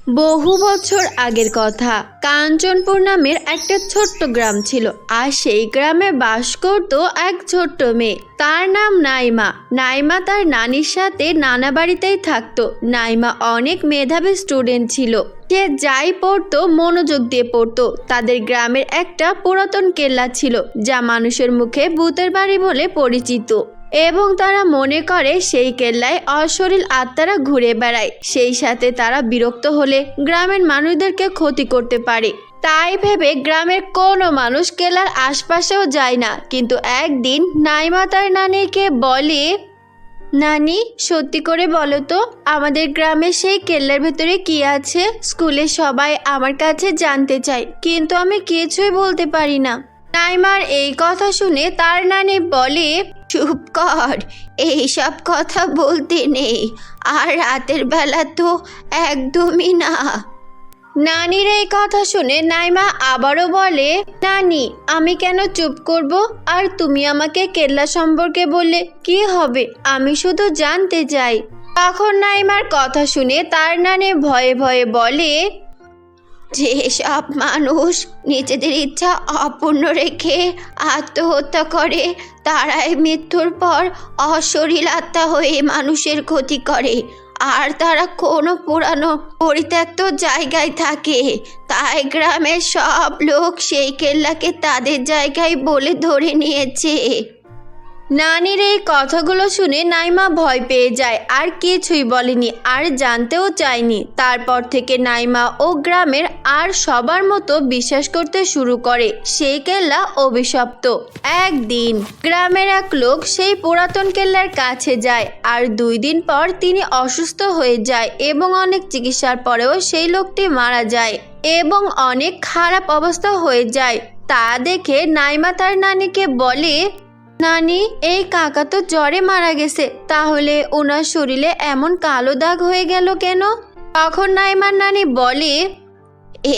বহু বছর আগের কথা। কাঞ্চনপুর নামের একটা ছোট্ট গ্রাম ছিল, আর সেই গ্রামে বাস করত এক ছোট্ট মেয়ে। তার নাম নাইমা। নাইমা তার নানির সাথে নানা বাড়িতেই থাকতো। নাইমা অনেক মেধাবী স্টুডেন্ট ছিল। সে যাই পড়তো মনোযোগ দিয়ে পড়তো। তাদের গ্রামের একটা পুরাতন কেল্লা ছিল, যা মানুষের মুখে ভূতের বাড়ি বলে পরিচিত, এবং তারা মনে করে সেই কেল্লায় অশরীর আত্মারা ঘুরে বেড়ায়। সেই সাথে তারা বিরক্ত হলে গ্রামের মানুষদেরকে ক্ষতি করতে পারে। তাই ভেবে গ্রামের কোনো মানুষ কেল্লার আশপাশেও যায় না। কিন্তু একদিন নাইমা তার নানিকে বলে, নানি, সত্যি করে বলো তো, আমাদের গ্রামে সেই কেল্লার ভেতরে কি আছে? স্কুলে সবাই আমার কাছে জানতে চায়, কিন্তু আমি কিছুই বলতে পারি না। নাইমার এই কথা শুনে তার নানি বলে, চুপ কর, এইসব কথা বলতে নেই, আর রাতের বেলা তো একদমই না। নানির এই কথা শুনে নাইমা আবারও বলে, নানি, আমি কেন চুপ করব? আর তুমি আমাকে কেল্লা সম্পর্কে বললে কি হবে? আমি শুধু জানতে চাই। তখন নাইমার কথা শুনে তার নানি ভয়ে ভয়ে বলে, যেসব মানুষ নিজেদের ইচ্ছা অপূর্ণ রেখে আত্মহত্যা করে, তারাই মৃত্যুর পর অশরীর আত্মা হয়ে মানুষের ক্ষতি করে। আর তারা কোনো পুরানো পরিত্যক্ত জায়গায় থাকে। তাই গ্রামের সব লোক সেই কেল্লাকে তাদের জায়গায় বলে ধরে নিয়েছে। নানির এই কথাগুলো শুনে নাইমা ভয় পেয়ে যায়, আর কিছুই বলেনি, আর জানতেও চায়নি। তারপর থেকে নাইমা ও গ্রামের আর সবার মতো বিশ্বাস করতে শুরু করে সেই কেল্লা অভিশপ্ত। একদিন গ্রামের এক লোক সেই পুরাতন কেল্লার কাছে যায়, আর 2 দিন পর তিনি অসুস্থ হয়ে যায়, এবং অনেক চিকিৎসার পরেও সেই লোকটি মারা যায়, এবং অনেক খারাপ অবস্থা হয়ে যায়। তা দেখে নাইমা তার নানিকে বলে, নানি, এই কাকা তো জ্বরে মারা গেছে, তাহলে ওনার শরীরে এমন কালো দাগ হয়ে গেল কেন? তখন নাইমার নানি বলে,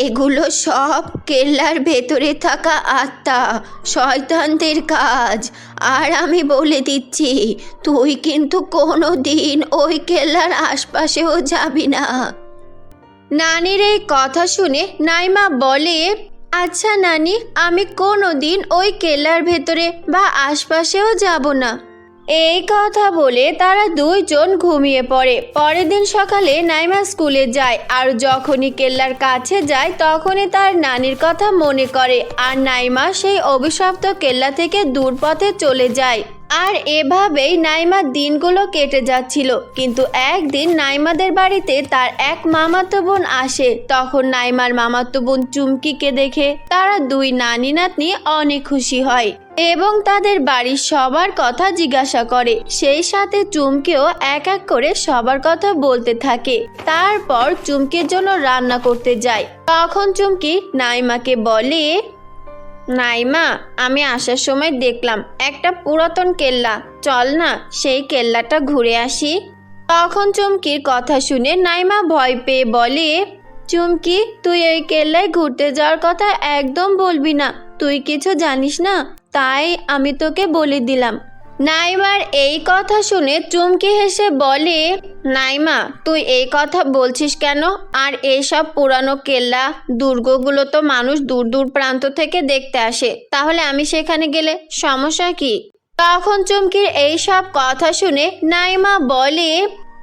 এগুলো সব কেল্লার ভেতরে থাকা আত্মা, শয়তানদের কাজ। আর আমি বলে দিচ্ছি, তুই কিন্তু কোনো দিন ওই কেল্লার আশপাশেও যাবি না। নানির এই কথা শুনে নাইমা বলে, আচ্ছা নানি, আমি কোনো দিন ওই কেল্লার ভেতরে বা আশপাশেও যাব না। এই কথা বলে তারা 2 জন ঘুমিয়ে পড়ে। পরের দিন সকালে নাইমা স্কুলে যায়, আর যখনই কেল্লার কাছে যায় তখনই তার নানির কথা মনে করে, আর নাইমা সেই অভিশপ্ত কেল্লা থেকে দূর পথে চলে যায়। আর এভাবেই নাইমার দিনগুলো কেটে যাচ্ছিল। কিন্তু একদিন নাইমাদের বাড়িতে তার এক মামাতো বোন আসে। তখন নাইমার মামাতো বোন চুমকিকে দেখে তারা 2 নানি নাতনি অনেক খুশি হয়, এবং তাদের বাড়ির সবার কথা জিজ্ঞাসা করে। সেই সাথে চুমকিও এক এক করে সবার কথা বলতে থাকে। তারপর চুমকির জন্য রান্না করতে যায়। তখন চুমকি নাইমাকে বলে, নাইমা, আমি আসার সময় দেখলাম একটা পুরাতন কেল্লা, চল না সেই কেল্লাটা ঘুরে আসি। তখন চুমকির কথা শুনে নাইমা ভয় পেয়ে বলে, চুমকি, তুই এই কেল্লায় ঘুরতে যাওয়ার কথা একদম বলবি না, তুই কিছু জানিস না, তাই আমি তোকে বলে দিলাম। নাইমার এই কথা শুনে চুমকি হেসে বলে, নাইমা, তুই এই কথা বলছিস কেন? আর এইসব পুরানো কেল্লা দুর্গগুলো তো মানুষ দূর দূর প্রান্ত থেকে দেখতে আসে, তাহলে আমি সেখানে গেলে সমস্যা কি? তখন চুমকির এই সব কথা শুনে নাইমা বলে,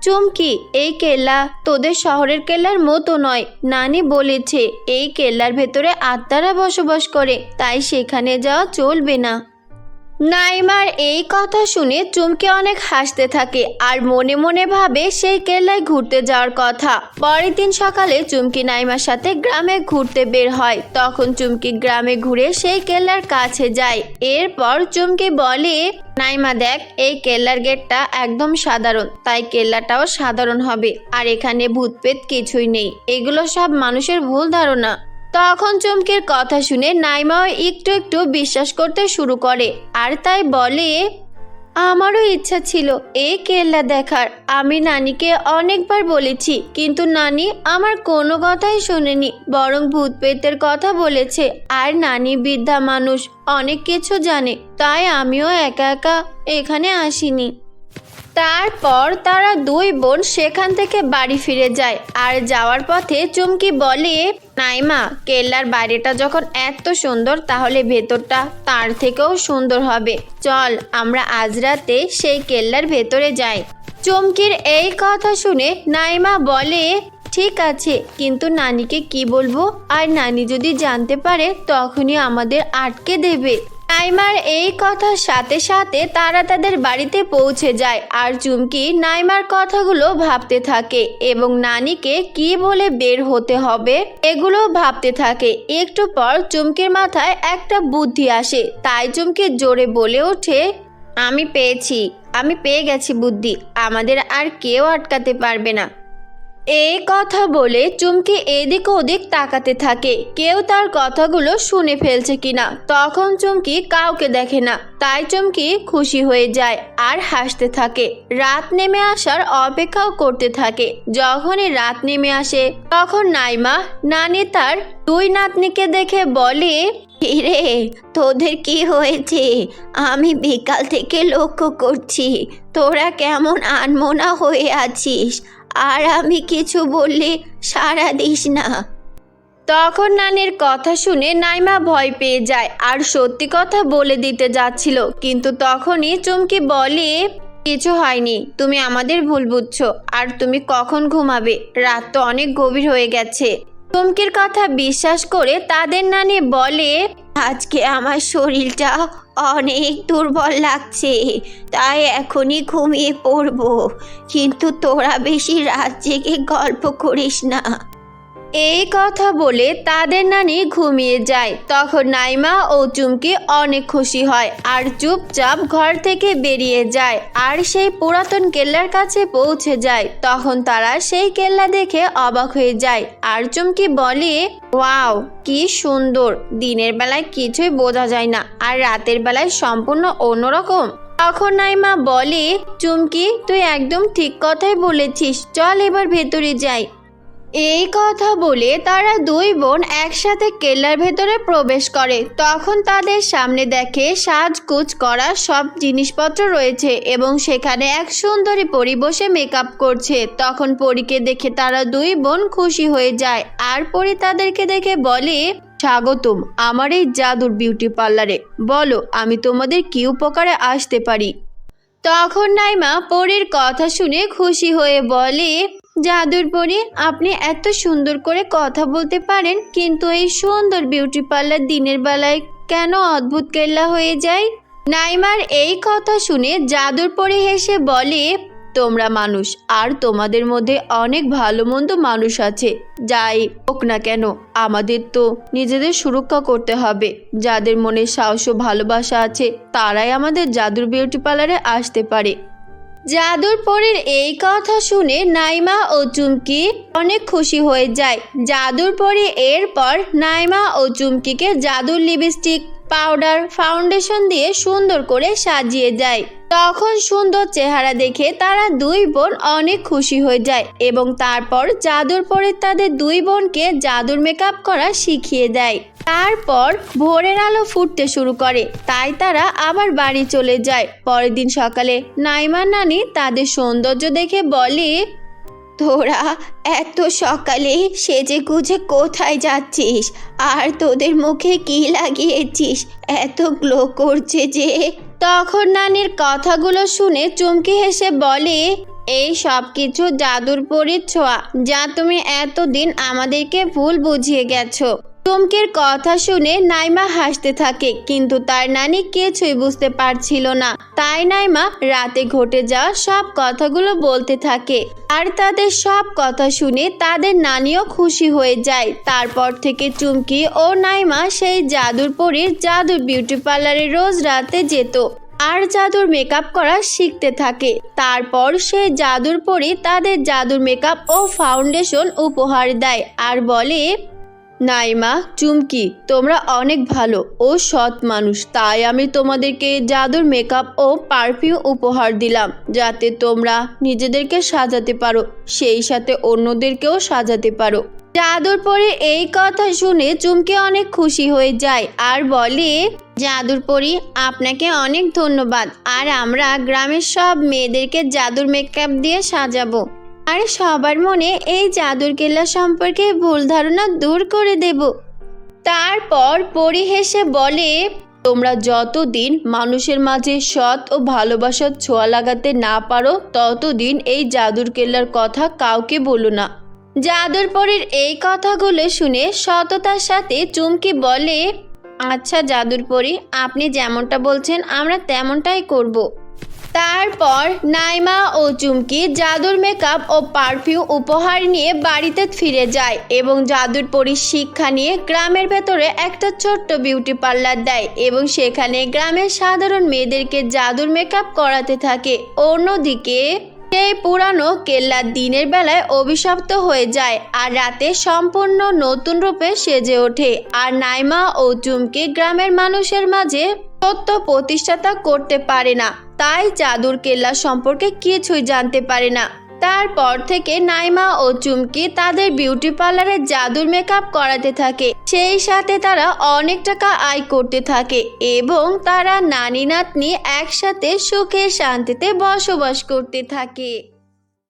চুমকি, এই কেল্লা তোদের শহরের কেল্লার মতো নয়। নানি বলেছে এই কেল্লার ভেতরে আত্মারা বসবাস করে, তাই সেখানে যাওয়া চলবে না। নাইমার এই কথা শুনে চুমকি অনেক হাসতে থাকে, আর মনে মনে ভাবে সেই কেল্লায় ঘুরতে যাওয়ার কথা। পরের দিন সকালে চুমকি নাইমার সাথে গ্রামে ঘুরতে বের হয়। তখন চুমকি গ্রামে ঘুরে সেই কেল্লার কাছে যায়। এরপর চুমকি বলে, নাইমা দেখ, এই কেল্লার গেটটা একদম সাধারণ, তাই কেল্লাটাও সাধারণ হবে। আর এখানে ভূতপ্রেত কিছুই নেই, এগুলো সব মানুষের ভুল ধারণা। তখন চুমকির কথা শুনে নাইমাও একটু একটু বিশ্বাস করতে শুরু করে, আর তাই বলে, আমারও ইচ্ছা ছিল এই কেল্লা দেখার। আমি নানিকে অনেকবার বলেছি, কিন্তু নানি আমার কোনো কথাই শোনেনি, বরং ভূত প্রেতের কথা বলেছে। আর নানি বৃদ্ধা মানুষ, অনেক কিছু জানে, তাই আমিও একা একা এখানে আসিনি। তারপর তারা দুই বোন সেখান থেকে বাড়ি ফিরে যায়। আর যাওয়ার পথে চুমকি বলে, নাইমা, কেল্লার বাইরেটা যখন এত সুন্দর তাহলে ভেতরটা তার থেকেও সুন্দর হবে। চল আমরা আজ রাতে সেই কেল্লার ভেতরে যাই। চুমকির এই কথা শুনে নাইমা বলে, ঠিক আছে, কিন্তু নানিকে কি বলবো? আর নানি যদি জানতে পারে তখনই আমাদের আটকে দেবে। নাইমার এই কথার সাথে সাথে তারা তাদের বাড়িতে পৌঁছে যায়। আর চুমকি নাইমার কথাগুলো ভাবতে থাকে এবং নানিকে কি বলে বের হতে হবে এগুলো ভাবতে থাকে। একটু পর চুমকির মাথায় একটা বুদ্ধি আসে, তাই চুমকি জোরে বলে ওঠে, আমি পেয়ে গেছি বুদ্ধি, আমাদের আর কেউ আটকাতে পারবে না। এই কথা বলে চুমকি এদিক ওদিক তাকাতে থাকে, কেউ তার কথাগুলো শুনে ফেলছে কিনা। তখন চুমকি কাউকে দেখে না, তাই চুমকি খুশি হয়ে যায় আর হাসতে থাকে। রাত নেমে আসার অপেক্ষাও করতে থাকে। যখনই রাত নেমে আসে তখন নাইমা নানি তার দুই নাতনিকে দেখে বলে, রে তোদের কি হয়েছে? আমি বিকাল থেকে লক্ষ্য করছি তোরা কেমন আনমনা হয়ে আছিস, আর আমি কিছু বললে সাড়া দিস না। তখন নানির কথা শুনে নাইমা ভয় পেয়ে যায় আর সত্যি কথা বলে দিতে যাচ্ছিল, কিন্তু তখনই চুমকি বলে, কিছু হয়নি, তুমি আমাদের ভুল বুঝছো। আর তুমি কখন ঘুমাবে? রাত তো অনেক গভীর হয়ে গেছে। চুমকির কথা বিশ্বাস করে তাদের নানি বলে, আজকে আমার শরীরটা অনেক দুর্বল লাগছে, তাই এখনই ঘুমিয়ে পড়বো, কিন্তু তোরা বেশি রাত জেগে গল্প করিস না। এই কথা বলে তাদের নানি ঘুমিয়ে যায়। তখন নাইমা ও চুমকি অনেক খুশি হয় আর চুপচাপ ঘর থেকে বেরিয়ে যায় আর সেই পুরাতন কেল্লার কাছে পৌঁছে যায়। তখন তারা সেই কেল্লা দেখে অবাক হয়ে যায় আর চুমকি বলে, ওয়াও, কি সুন্দর! দিনের বেলায় কিছুই বোঝা যায় না, আর রাতের বেলায় সম্পূর্ণ অন্যরকম। তখন নাইমা বলে, চুমকি, তুই একদম ঠিক কথাই বলেছিস, চল এবার ভেতরে যাই। এই কথা বলে তারা দুই বোন একসাথে কেল্লার ভেতরে প্রবেশ করে। তখন তাদের সামনে দেখে সাজগোজ করা সব জিনিসপত্র রয়েছে এবং সেখানে এক সুন্দরী পরী বসে মেকআপ করছে। তখন পরীকে দেখে তারা দুই বোন খুশি হয়ে যায় আর পরী তাদেরকে দেখে বলে, স্বাগতম আমার এই জাদুর বিউটি পার্লারে, বলো আমি তোমাদের কি উপকারে আসতে পারি। তখন নাইমা পরীর কথা শুনে খুশি হয়ে বলে, জাদুর পরী, আপনি এত সুন্দর করে কথা বলতে পারেন, কিন্তু এই সুন্দর বিউটি পার্লার দিনের বেলায় কেন অদ্ভুত কেল্লা হয়ে যায়? নাইমার এই কথা শুনে জাদুর পরী হেসে বলে, তোমরা মানুষ, আর তোমাদের মধ্যে অনেক ভালো মন্দ মানুষ আছে। যাই হোক না কেন, আমাদের তো নিজেদের সুরক্ষা করতে হবে। যাদের মনে সাহস ও ভালোবাসা আছে তারাই আমাদের জাদুর বিউটি পার্লারে আসতে পারে। জাদুর পরীর এই কথা শুনে নাইমা ও চুমকি অনেক খুশি হয়ে যায়। জাদুর পরী এরপর নাইমা ও চুমকিকে জাদুর লিপস্টিক, পাউডার, ফাউন্ডেশন দিয়ে সুন্দর করে সাজিয়ে দেয়। তখন সুন্দর চেহারা দেখে তারা দুই বোন অনেক খুশি হয়ে যায় এবং তারপর জাদুর পরী তাদের দুই বোনকে জাদুর মেকআপ করা শিখিয়ে দেয়। তারপর ভোরের আলো ফুটতে শুরু করে, তাই তারা আবার বাড়ি চলে যায়। পরের দিন সকালে নাইমার নানি তাদের সৌন্দর্য দেখে বলে, তোরা এত সকালে সেজে গুজে কোথায় যাচ্ছিস? আর তোদের মুখে কি লাগিয়েছিস? এত গ্লো করছে যে। তখন নানির কথাগুলো শুনে চুমকি হেসে বলে, এই সব কিছু জাদুর পরীর ছোঁয়া, যা তুমি এতদিন আমাদেরকে ভুল বুঝিয়ে গেছো। চুমকির কথা শুনে নাইমা হাসতে থাকে, কিন্তু তার নানি কিছুই বুঝতে পারছিল না। তাই নাইমা রাতে ঘটে যাওয়া সব কথাগুলো বলতে থাকে আর তাদের সব কথা শুনে তাদের নানিও খুশি হয়ে যায়। তারপর থেকে চুমকি ও নাইমা সেই জাদুর পরীর জাদুর বিউটি পার্লারে রোজ রাতে যেত আর জাদুর মেকআপ করা শিখতে থাকে। তারপর সেই জাদুর পরী তাদের জাদুর মেকআপ ও ফাউন্ডেশন উপহার দেয় আর বলে, নাইমা, চুমকি, তোমরা অনেক ভালো ও সৎ মানুষ, তাই আমি তোমাদেরকে জাদুর মেকআপ ও পারফিউম উপহার দিলাম, যাতে তোমরা নিজেদেরকে সাজাতে পারো, সেই সাথে অন্যদেরকেও সাজাতে পারো। জাদুর পরী এই কথা শুনে চুমকি অনেক খুশি হয়ে যায় আর বলে, জাদুর পরী আপনাকে অনেক ধন্যবাদ। আর আমরা গ্রামের সব মেয়েদেরকে জাদুর মেকআপ দিয়ে সাজাবো আর সবার মনে এই জাদুর কেল্লা সম্পর্কে ভুল ধারণা দূর করে দেব। তারপর পরী হেসে বলে, তোমরা যতদিন মানুষের মাঝে সৎ ও ভালোবাসার ছোঁয়া লাগাতে না পারো ততদিন এই জাদুর কেল্লার কথা কাউকে বলো না। জাদুর পরীর এই কথাগুলো শুনে সততার সাথে চুমকি বলে, আচ্ছা জাদুর পরী, আপনি যেমনটা বলছেন আমরা তেমনটাই করব। তারপর নাইমা ও চুমকি জাদুর মেকআপ ও পারফিউম উপহার নিয়ে বাড়িতে ফিরে যায় এবং জাদুর পরীর শিক্ষা নিয়ে গ্রামের ভেতরে একটা ছোট্ট বিউটি পার্লার দেয় এবং সেখানে গ্রামের সাধারণ মেয়েদেরকে জাদুর মেকআপ করাতে থাকে। অন্যদিকে সেই পুরানো কেল্লা দিনের বেলায় অভিশপ্ত হয়ে যায় আর রাতে সম্পূর্ণ নতুন রূপে সেজে ওঠে। আর নাইমা ও চুমকি গ্রামের মানুষের মাঝে সত্য প্রতিষ্ঠাতা করতে পারে না, তাই জাদুর কেল্লা সম্পর্কে কিছুই জানতে পারে না। তারপর থেকে নাইমা ও চুমকি তাদের বিউটি পার্লারে জাদুর মেকআপ করাতে থাকে, সেই সাথে তারা অনেক টাকা আয় করতে থাকে এবং তারা নানি নাতনি একসাথে সুখে শান্তিতে বসবাস করতে থাকে।